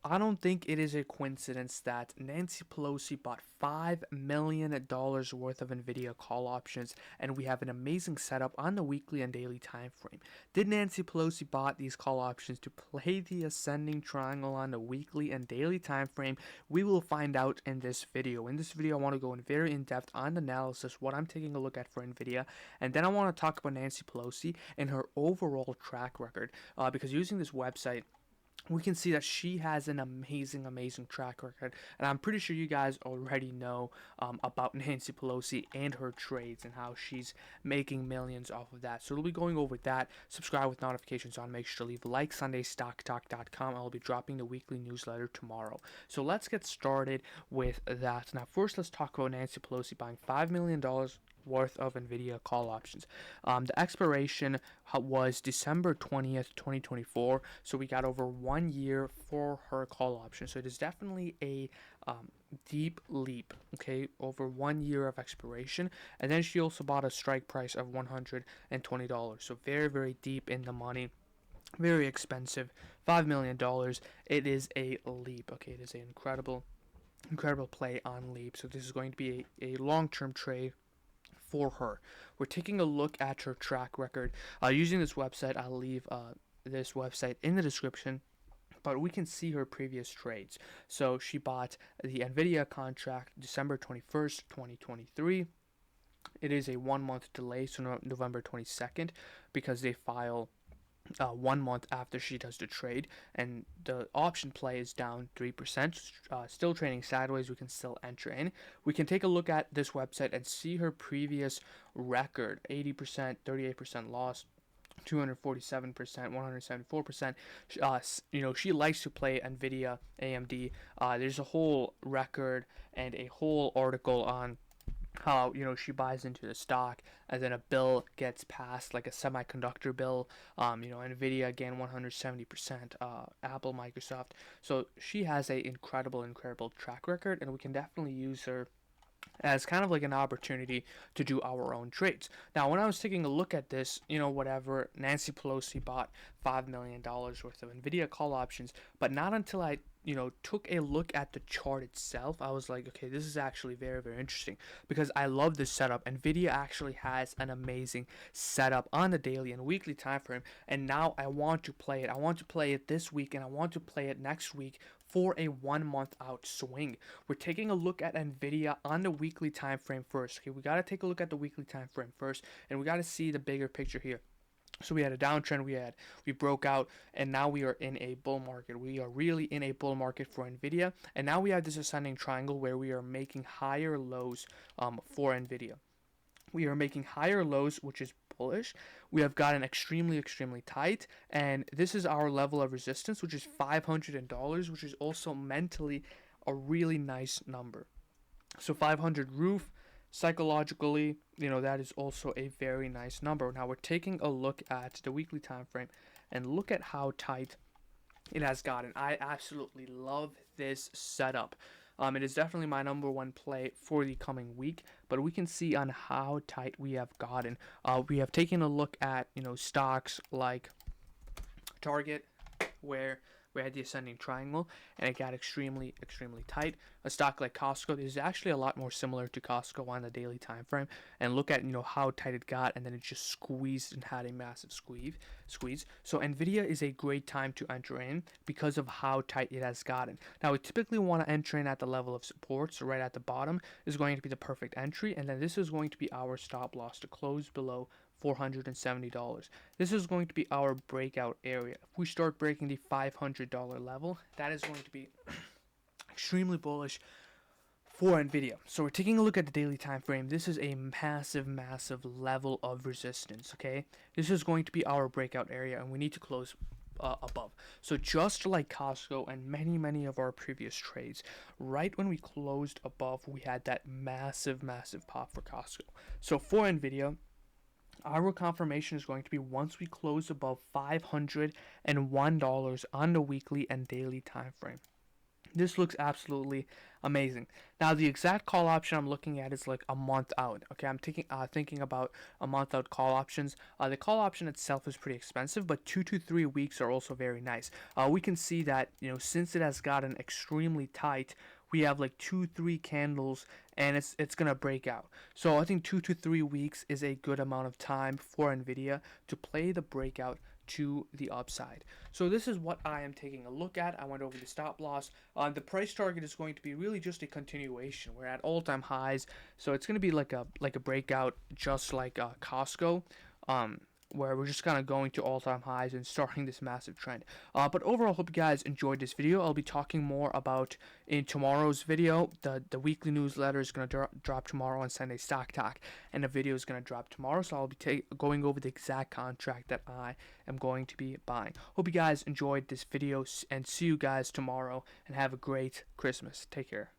I don't think it is a coincidence that Nancy Pelosi bought $5 million worth of NVIDIA call options, and we have an amazing setup on the weekly and daily time frame. Did Nancy Pelosi bought these call options to play the ascending triangle on the weekly and daily time frame? We will find out in this video. In this video, I want to go in very in-depth on analysis, what I'm taking a look at for NVIDIA, and then I want to talk about Nancy Pelosi and her overall track record, because using this website, we can see that she has an amazing track record, and I'm pretty sure you guys already know about Nancy Pelosi and her trades and how she's making millions off of that. So we'll be going over that. Subscribe with notifications on. Make sure to leave a like. SundayStockTalk.com. I'll be dropping the weekly newsletter tomorrow. So let's get started with that. Now, first, let's talk about Nancy Pelosi buying $5 million worth of NVIDIA call options. The expiration was December 20th, 2024, so we got over 1 year for her call option. So it is definitely a deep leap, okay, over 1 year of expiration. And then she also bought a strike price of $120, so very deep in the money. Very expensive, $5 million. It is a leap, okay, it is an incredible play on leap. So this is going to be a long-term trade for her. We're taking a look at her track record using this website. I'll leave this website in the description, but we can see her previous trades. So she bought the NVIDIA contract December 21st, 2023. It is a 1 month delay, so November 22nd, because they file 1 month after she does the trade, and the option play is down 3%, still trading sideways. We can still enter in. We can take a look at this website and see her previous record: 80%, 38% loss, 247%, 174%. She likes to play NVIDIA, AMD. There's a whole record and a whole article on how she buys into the stock, and then a bill gets passed, like a semiconductor bill. NVIDIA again 170%, Apple, Microsoft. So she has a incredible track record, and we can definitely use her as kind of like an opportunity to do our own trades. Now, when I was taking a look at this, whatever, Nancy Pelosi bought $5 million worth of NVIDIA call options, but not until I took a look at the chart itself, I was like, okay, this is actually very interesting, because I love this setup. NVIDIA actually has an amazing setup on the daily and weekly time frame, and now I want to play it. I want to play it this week, and I want to play it next week for a 1 month out swing. We're taking a look at NVIDIA on the weekly time frame first. Okay, we got to take a look at the weekly time frame first, and we got to see the bigger picture here. So we had a downtrend, we broke out, and now we are in a bull market. We are really in a bull market for NVIDIA, and now we have this ascending triangle where we are making higher lows for NVIDIA. We are making higher lows, which is bullish. We have gotten extremely tight, and this is our level of resistance, which is $500, which is also mentally a really nice number. So 500 roof, psychologically, that is also a very nice number. Now we're taking a look at the weekly time frame and look at how tight it has gotten. I absolutely love this setup. It is definitely my number one play for the coming week, but we can see on how tight we have gotten. We have taken a look at stocks like Target, where we had the ascending triangle, and it got extremely tight. A stock like Costco is actually a lot more similar to Costco on the daily time frame, and look at how tight it got, and then it just squeezed and had a massive squeeze. So NVIDIA is a great time to enter in because of how tight it has gotten. Now we typically want to enter in at the level of support, so right at the bottom is going to be the perfect entry, and then this is going to be our stop loss to close below $470. This is going to be our breakout area. If we start breaking the $500 level, that is going to be extremely bullish for NVIDIA. So we're taking a look at the daily time frame. This is a massive level of resistance, okay? This is going to be our breakout area, and we need to close above. So just like Costco and many of our previous trades, right when we closed above, we had that massive pop for Costco. So for NVIDIA, our confirmation is going to be once we close above $501 on the weekly and daily time frame. This looks absolutely amazing. Now, the exact call option I'm looking at is like a month out. Okay, I'm thinking about a month out call options. The call option itself is pretty expensive, but 2 to 3 weeks are also very nice. We can see that, since it has gotten extremely tight, we have like 2, 3 candles, and it's gonna break out. So I think 2 to 3 weeks is a good amount of time for NVIDIA to play the breakout to the upside. So this is what I am taking a look at. I went over the stop loss. The price target is going to be really just a continuation. We're at all-time highs, so it's going to be like a breakout, just like Costco. Where we're just kind of going to all-time highs and starting this massive trend. But overall, hope you guys enjoyed this video. I'll be talking more about in tomorrow's video. The weekly newsletter is going to drop tomorrow on Sunday Stock Talk, and the video is going to drop tomorrow. So I'll be going over the exact contract that I am going to be buying. Hope you guys enjoyed this video, and see you guys tomorrow, and have a great Christmas. Take care.